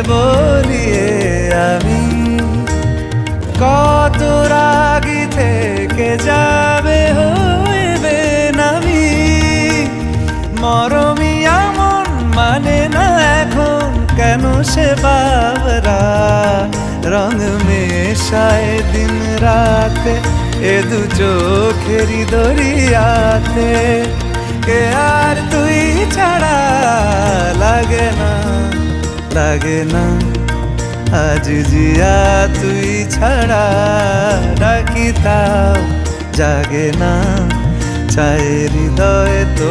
বলিয়ে আমি কত রাগি থেকে যাবে হইবে নামি মরমি এমন মানে না এখন কেন সে বাবরা রং মেশায় দিন রাতে এ দু চোখেরই দরিয়াতে কে আর তুই ছাড়া লাগে না আজ জিয়া তুই ছাড়া ডাকি তাও জাগে না চায় হৃদয় তো